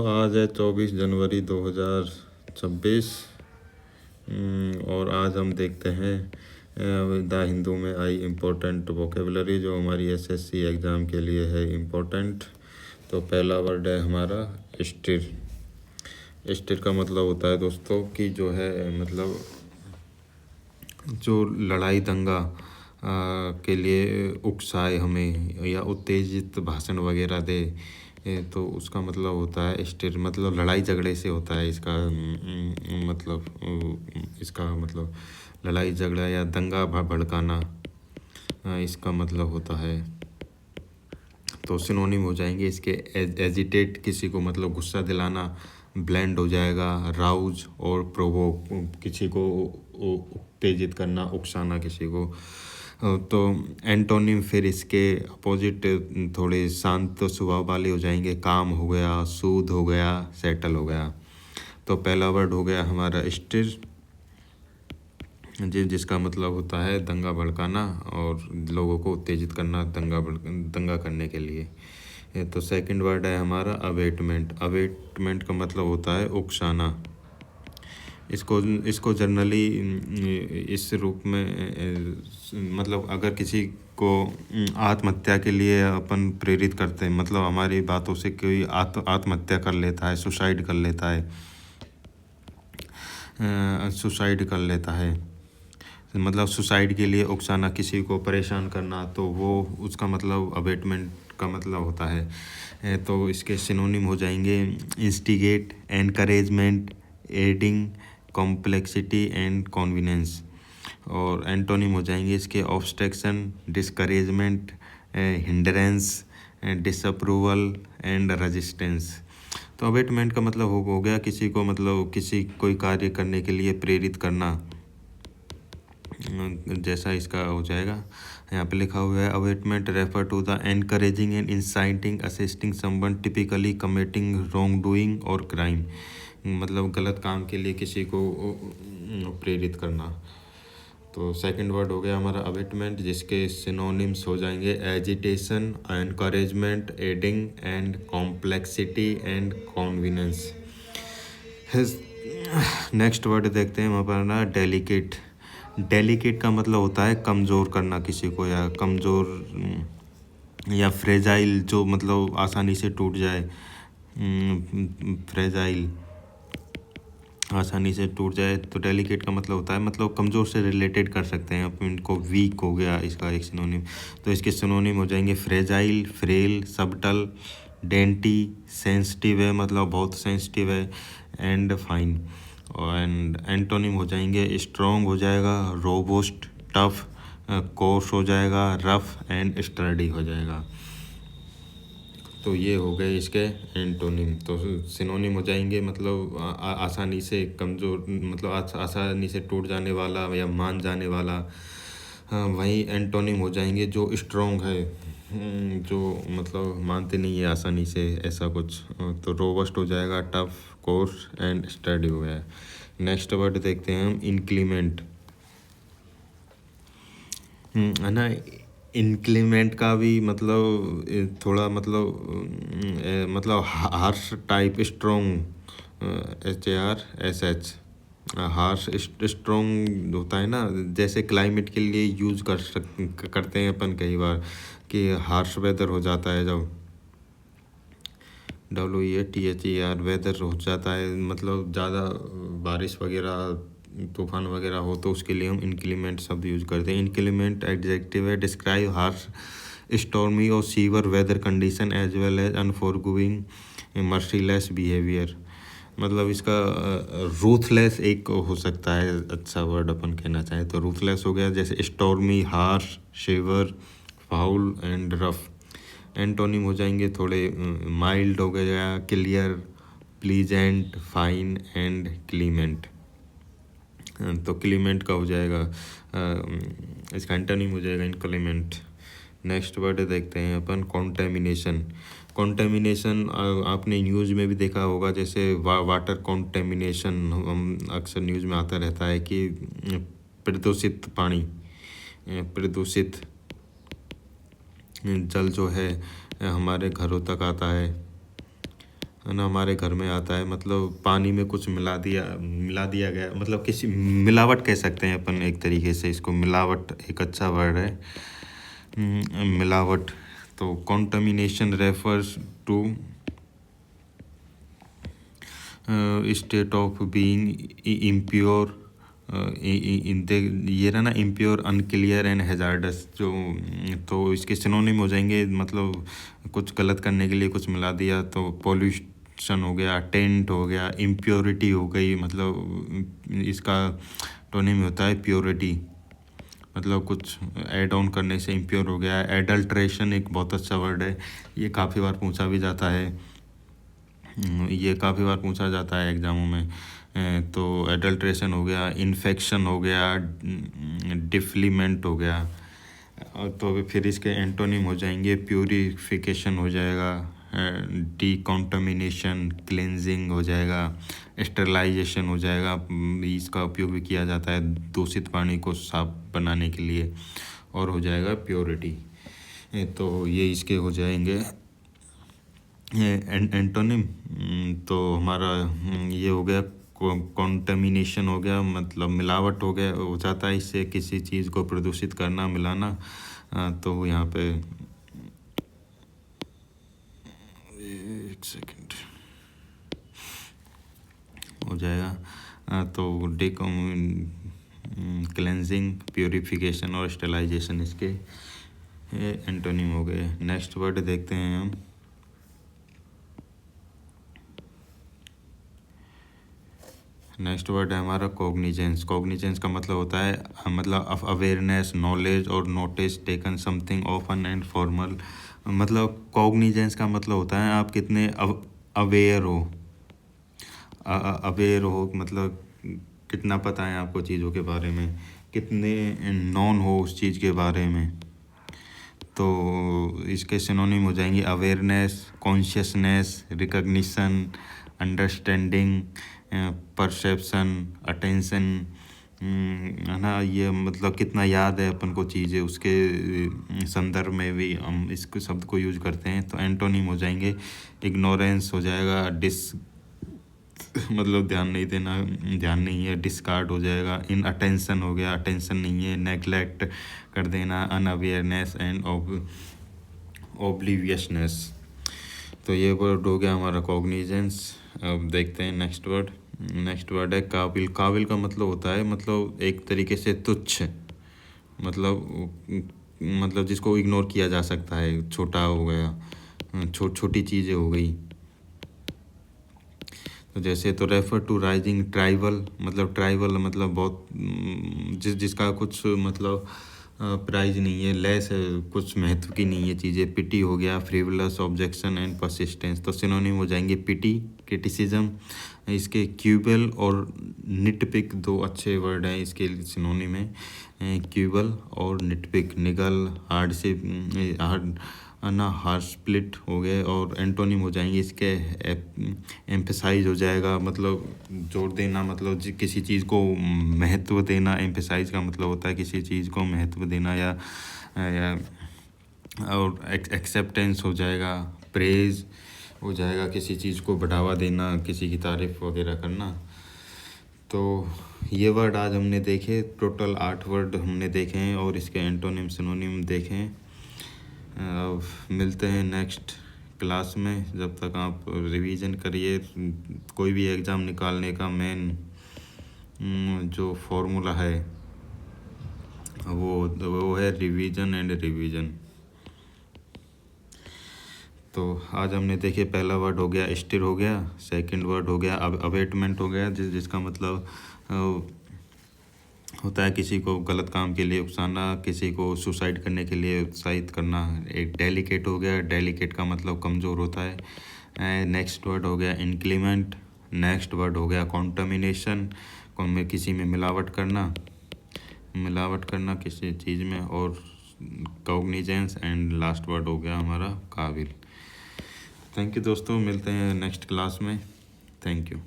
तो आज है 24 जनवरी 2026। और आज हम देखते हैं द हिंदू में आई इम्पोर्टेंट वोकेबलरी जो हमारी एसएससी एग्ज़ाम के लिए है इम्पोर्टेंट। तो पहला वर्ड है हमारा स्टिर। स्टिर का मतलब होता है दोस्तों कि जो है मतलब जो लड़ाई दंगा के लिए उकसाए हमें या उत्तेजित भाषण वगैरह दे, तो उसका मतलब होता है स्टिर। मतलब लड़ाई झगड़े से होता है इसका मतलब लड़ाई झगड़ा या दंगा भड़काना, इसका मतलब होता है। तो सिनोनिम हो जाएंगे इसके एजिटेट, किसी को मतलब गुस्सा दिलाना, ब्लेंड हो जाएगा राउज और प्रोवोक, किसी को उत्तेजित करना, उकसाना किसी को। तो एंटोनिम फिर इसके अपोजिट थोड़े शांत स्वभाव वाले हो जाएंगे, काम हो गया, सूद हो गया, सेटल हो गया। तो पहला वर्ड हो गया हमारा स्टिर जिसका मतलब होता है दंगा भड़काना और लोगों को उत्तेजित करना दंगा करने के लिए। तो सेकंड वर्ड है हमारा अवेटमेंट। अवेटमेंट का मतलब होता है उकसाना। इसको जनरली इस रूप में मतलब अगर किसी को आत्महत्या के लिए अपन प्रेरित करते हैं, मतलब हमारी बातों से कोई आत्महत्या कर लेता है, सुसाइड कर लेता है, मतलब सुसाइड के लिए उकसाना, किसी को परेशान करना, तो वो उसका मतलब अवेटमेंट का मतलब होता है। तो इसके सिनोनिम हो जाएंगे instigate, encouragement, aiding, complexity and convenience. और एंटोनिम हो जाएंगे इसके obstruction, discouragement, hindrance, disapproval and resistance. तो अवेटमेंट का मतलब हो गया किसी को मतलब किसी कोई कार्य करने के लिए प्रेरित करना, जैसा इसका हो जाएगा। यहाँ पे लिखा हुआ है abetment refer to the encouraging and inciting assisting someone typically committing wrong doing और क्राइम, मतलब गलत काम के लिए किसी को प्रेरित करना। तो सेकंड वर्ड हो गया हमारा अवेटमेंट जिसके सिनोनिम्स हो जाएंगे agitation, encouragement, aiding and complexity and convenience. Next word देखते हैं हम अपना डेलिकेट। डेलिकेट का मतलब होता है कमज़ोर करना किसी को, या कमज़ोर या फ्रेजाइल, जो मतलब आसानी से टूट जाए। फ्रेजाइल आसानी से टूट जाए, तो डेलिकेट का मतलब होता है मतलब कमज़ोर से रिलेटेड कर सकते हैं अपन इनको। वीक हो गया इसका एक सिनोनिम। तो इसके सिनोनिम हो जाएंगे fragile, frail, subtle, dainty, sensitive है मतलब बहुत सेंसिटिव है, एंड फाइन। एंड एंटोनिम हो जाएंगे स्ट्रॉन्ग हो जाएगा, रोबोस्ट, टफ, कोर्स हो जाएगा, रफ एंड स्टर्डी हो जाएगा। तो ये हो गए इसके एंटोनिम। तो सिनोनिम हो जाएंगे मतलब आसानी से कमज़ोर, मतलब आसानी से टूट जाने वाला या मान जाने वाला। वहीं एंटोनिम हो जाएंगे जो स्ट्रॉन्ग है, जो मतलब मानते नहीं है आसानी से, ऐसा कुछ। तो रोबस्ट हो जाएगा, टफ, कोर्स एंड स्टडी हो गया। नेक्स्ट वर्ड देखते हैं हम इंक्लीमेंट, है ना। इंक्लीमेंट का भी मतलब थोड़ा मतलब harsh type, strong, HARSH, harsh strong होता है ना, जैसे क्लाइमेट के लिए यूज करते हैं अपन कई बार कि हार्श वेदर हो जाता है, जब WEATHER वेदर हो जाता है, मतलब ज़्यादा बारिश वगैरह, तूफान वगैरह हो, तो उसके लिए हम इंक्लीमेंट शब्द यूज करते हैं। इंक्लीमेंट एडजेक्टिव है, डिस्क्राइब हार्श, स्टॉर्मी और severe weather condition as well as unforgiving, merciless behaviour. मतलब इसका रूथलेस एक हो सकता है, अच्छा वर्ड अपन कहना चाहें तो रूथलेस हो गया, जैसे stormy, harsh, severe, foul and rough. Antonym हो जाएंगे थोड़े माइल्ड हो गया, clear, pleasant, fine and clement. तो क्लीमेंट का हो जाएगा, इसका एंटोनिम हो जाएगा इनक्लीमेंट। नेक्स्ट वर्ड देखते हैं अपन कॉन्टेमिनेशन। कॉन्टेमिनेशन आपने न्यूज़ में भी देखा होगा, जैसे वाटर कॉन्टेमिनेशन हम अक्सर न्यूज़ में आता रहता है कि प्रदूषित पानी, प्रदूषित जल जो है हमारे घरों तक आता है, है ना, हमारे घर में आता है, मतलब पानी में कुछ मिला दिया गया, मतलब किसी मिलावट कह सकते हैं अपन एक तरीके से इसको, मिलावट एक अच्छा वर्ड है। मिलावट। तो contamination refers to state of being impure, ये रहा ना, इम्प्योर, अनक्लियर एंड हैजार्डस, जो तो इसके सिनोनिम हो जाएंगे, मतलब कुछ गलत करने के लिए कुछ मिला दिया, तो पॉल्यूशन हो गया, टेंट हो गया, इम्प्योरिटी हो गई, मतलब इसका टोनिम होता है प्योरिटी, मतलब कुछ ऐड ऑन करने से इम्प्योर हो गया। एडल्ट्रेशन एक बहुत अच्छा वर्ड है, ये काफ़ी बार पूछा भी जाता है, ये काफ़ी बार पूछा जाता है एग्ज़ामों में। तो एडल्ट्रेशन हो गया, इन्फेक्शन हो गया, डिफ्लीमेंट हो गया। और तो फिर इसके एंटोनिम हो जाएंगे, प्यूरिफिकेशन हो जाएगा, डिकॉन्टामिनेशन, क्लेंजिंग हो जाएगा, स्टरलाइजेशन हो जाएगा, इसका उपयोग भी किया जाता है दूषित पानी को साफ बनाने के लिए, और हो जाएगा प्योरिटी। तो ये इसके हो जाएंगे एंटोनिम। तो हमारा ये हो गया, कॉन्टामिनेशन हो गया, मतलब मिलावट हो जाता है, इससे किसी चीज़ को प्रदूषित करना, मिलाना। तो यहाँ पे एक सेकंड हो जाएगा। तो क्लेंजिंग, प्योरिफिकेशन और स्टेलाइजेशन इसके एंटोनिम हो गए। नेक्स्ट वर्ड देखते हैं हम। नेक्स्ट वर्ड है हमारा कॉग्निजेंस। कॉग्निजेंस का मतलब होता है मतलब अवेयरनेस, नॉलेज और notice taken something often and formal. मतलब कॉग्निजेंस का मतलब होता है आप कितने अवेयर हो, अवेयर हो, मतलब कितना पता है आपको चीज़ों के बारे में, कितने नॉन हो उस चीज़ के बारे में। तो इसके सिनोनिम हो जाएंगे awareness, consciousness, recognition, understanding, perception, attention, है ना। ये मतलब कितना याद है अपन को चीज़ें, उसके संदर्भ में भी हम इस शब्द को यूज करते हैं। तो एंटोनिम हो जाएंगे, इग्नोरेंस हो जाएगा, मतलब ध्यान नहीं देना, ध्यान नहीं है, डिस्कार्ड हो जाएगा। इन अटेंशन हो गया, अटेंशन नहीं है, नेग्लेक्ट कर देना, अनअवेयरनेस एंड ओब्लिवियसनेस। तो ये वर्ड हो गया हमारा कॉग्निजेंस। अब देखते हैं नेक्स्ट वर्ड। नेक्स्ट वर्ड है काबिल। काबिल का मतलब होता है, मतलब एक तरीके से तुच्छ, मतलब जिसको इग्नोर किया जा सकता है, छोटा हो गया, छोटी चीज़ें हो गई। तो जैसे तो रेफर टू राइजिंग ट्राइबल, मतलब ट्राइबल मतलब बहुत जिसका कुछ मतलब प्राइज नहीं है, लेस है, कुछ महत्व की नहीं है चीज़ें। पिटी हो गया, फ्रिवलस, ऑब्जेक्शन एंड परसिस्टेंस। तो सिनोनिम हो जाएंगे पिटी, क्रिटिसिज्म। इसके क्यूबल और निटपिक दो अच्छे वर्ड हैं इसके सिनोनिम में। क्यूबल और निटपिक, निगल, हार्डशिप, हार्ड ना, हार्ड स्प्लिट हो गए। और एंटोनिम हो जाएंगे इसके, एम्फेसाइज हो जाएगा, मतलब जोर देना, मतलब किसी चीज़ को महत्व देना। एम्फेसाइज का मतलब होता है किसी चीज़ को महत्व देना, या और एक्सेप्टेंस हो जाएगा, प्रेज हो जाएगा, किसी चीज़ को बढ़ावा देना, किसी की तारीफ वगैरह करना। तो ये वर्ड आज हमने देखे, टोटल 8 वर्ड हमने देखे हैं और इसके एंटोनिम सिनोनिम देखे हैं। अब मिलते हैं नेक्स्ट क्लास में। जब तक आप रिवीजन करिए, कोई भी एग्ज़ाम निकालने का मेन जो फॉर्मूला है वो है रिवीजन एंड रिवीजन। तो आज हमने देखे, पहला वर्ड हो गया स्टिर हो गया, सेकंड वर्ड हो गया अवेटमेंट हो गया, जिसका मतलब होता है किसी को गलत काम के लिए उकसाना, किसी को सुसाइड करने के लिए उत्साहित करना। एक डेलिकेट हो गया, डेलिकेट का मतलब कमज़ोर होता है। नेक्स्ट वर्ड हो गया इंक्लीमेंट। नेक्स्ट वर्ड हो गया कॉन्टामिनेशन, में किसी में मिलावट करना किसी चीज़ में। और कॉग्निजेंस एंड लास्ट वर्ड हो गया हमारा काबिल। थैंक यू दोस्तों, मिलते हैं नेक्स्ट क्लास में। Thank you.